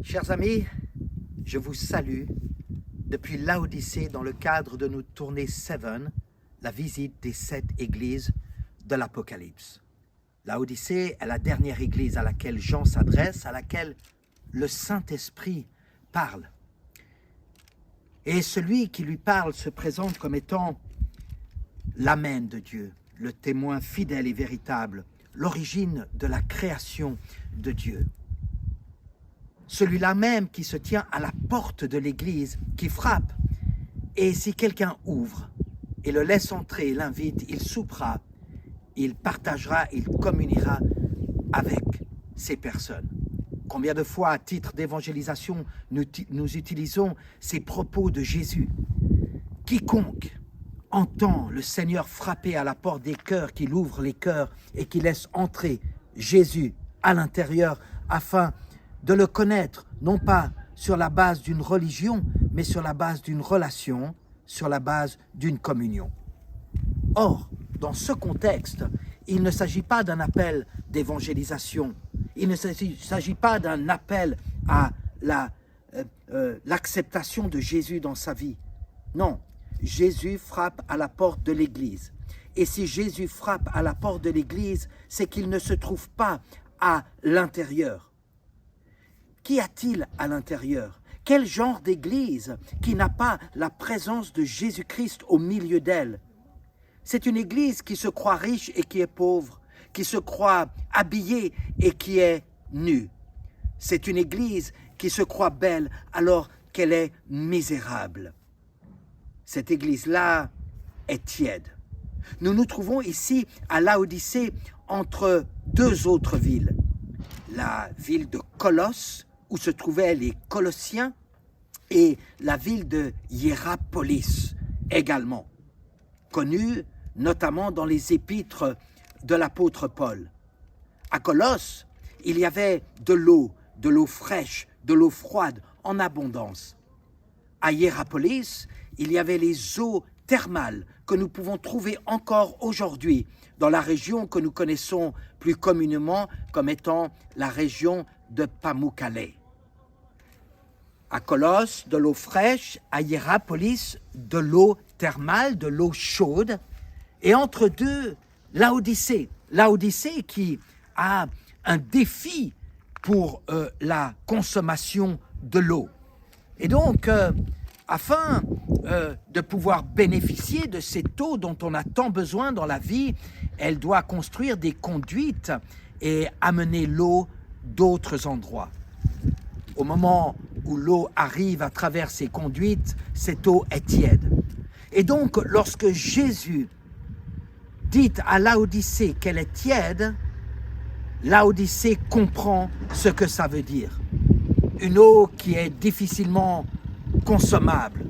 Chers amis, je vous salue depuis Laodicée dans le cadre de notre tournée 7, la visite des 7 églises de l'Apocalypse. Laodicée est la dernière église à laquelle Jean s'adresse, à laquelle le Saint-Esprit parle. Et celui qui lui parle se présente comme étant l'Amen de Dieu, le témoin fidèle et véritable, l'origine de la création de Dieu. Celui-là même qui se tient à la porte de l'église, qui frappe. Et si quelqu'un ouvre et le laisse entrer, l'invite, il soupera, il partagera, il communiera avec ces personnes. Combien de fois, à titre d'évangélisation, nous utilisons ces propos de Jésus. Quiconque entend le Seigneur frapper à la porte des cœurs, qu'il ouvre les cœurs et qu'il laisse entrer Jésus à l'intérieur afin de le connaître, non pas sur la base d'une religion, mais sur la base d'une relation, sur la base d'une communion. Or, dans ce contexte, il ne s'agit pas d'un appel d'évangélisation, il ne s'agit pas d'un appel à l'acceptation de Jésus dans sa vie. Non, Jésus frappe à la porte de l'Église. Et si Jésus frappe à la porte de l'Église, c'est qu'il ne se trouve pas à l'intérieur. Qu'y a-t-il à l'intérieur? Quel genre d'église qui n'a pas la présence de Jésus-Christ au milieu d'elle? C'est une église qui se croit riche et qui est pauvre, qui se croit habillée et qui est nue. C'est une église qui se croit belle alors qu'elle est misérable. Cette église-là est tiède. Nous nous trouvons ici à Laodicée entre deux autres villes. La ville de Colosse, où se trouvaient les Colossiens, et la ville de Hiérapolis, également, connue notamment dans les épîtres de l'apôtre Paul. À Colosse, il y avait de l'eau fraîche, de l'eau froide, en abondance. À Hiérapolis, il y avait les eaux thermales que nous pouvons trouver encore aujourd'hui dans la région que nous connaissons plus communément comme étant la région de Pamukkale. À Colosse, de l'eau fraîche, à Hiérapolis, de l'eau thermale, de l'eau chaude, et entre deux, Laodicée qui a un défi pour la consommation de l'eau. Et donc, afin de pouvoir bénéficier de cette eau dont on a tant besoin dans la vie, elle doit construire des conduites et amener l'eau d'autres endroits. Au moment où l'eau arrive à travers ces conduites, cette eau est tiède. Et donc, lorsque Jésus dit à Laodicée qu'elle est tiède, Laodicée comprend ce que ça veut dire. Une eau qui est difficilement consommable,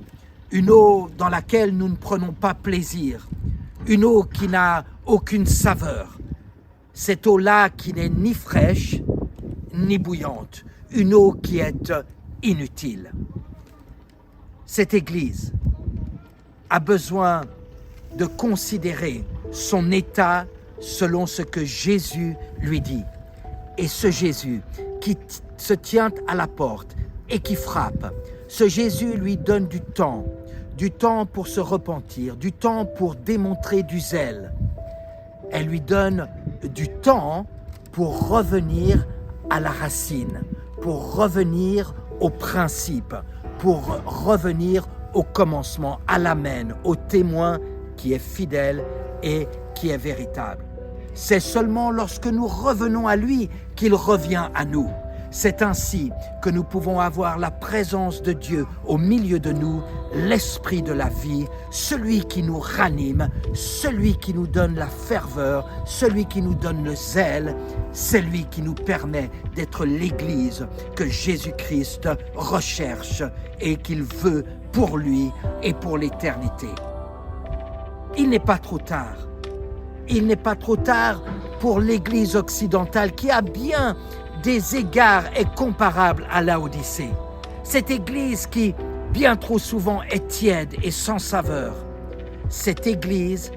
une eau dans laquelle nous ne prenons pas plaisir, une eau qui n'a aucune saveur, cette eau-là qui n'est ni fraîche ni bouillante, une eau qui est inutile. Cette Église a besoin de considérer son état selon ce que Jésus lui dit. Et ce Jésus qui se tient à la porte et qui frappe, ce Jésus lui donne du temps pour se repentir, du temps pour démontrer du zèle. Elle lui donne du temps pour revenir à la racine, pour revenir au principe, pour revenir au commencement, à l'Amen, au témoin qui est fidèle et qui est véritable. C'est seulement lorsque nous revenons à lui qu'il revient à nous. C'est ainsi que nous pouvons avoir la présence de Dieu au milieu de nous, l'esprit de la vie, celui qui nous ranime, celui qui nous donne la ferveur, celui qui nous donne le zèle, celui qui nous permet d'être l'Église que Jésus-Christ recherche et qu'il veut pour lui et pour l'éternité. Il n'est pas trop tard. Il n'est pas trop tard pour l'Église occidentale qui a bien des égards est comparable à Laodicée. Cette Église qui, bien trop souvent, est tiède et sans saveur. Cette Église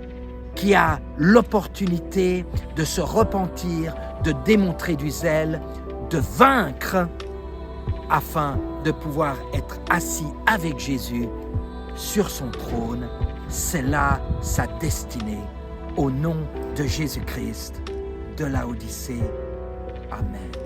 qui a l'opportunité de se repentir, de démontrer du zèle, de vaincre afin de pouvoir être assis avec Jésus sur son trône. C'est là sa destinée. Au nom de Jésus-Christ, de Laodicée. Amen.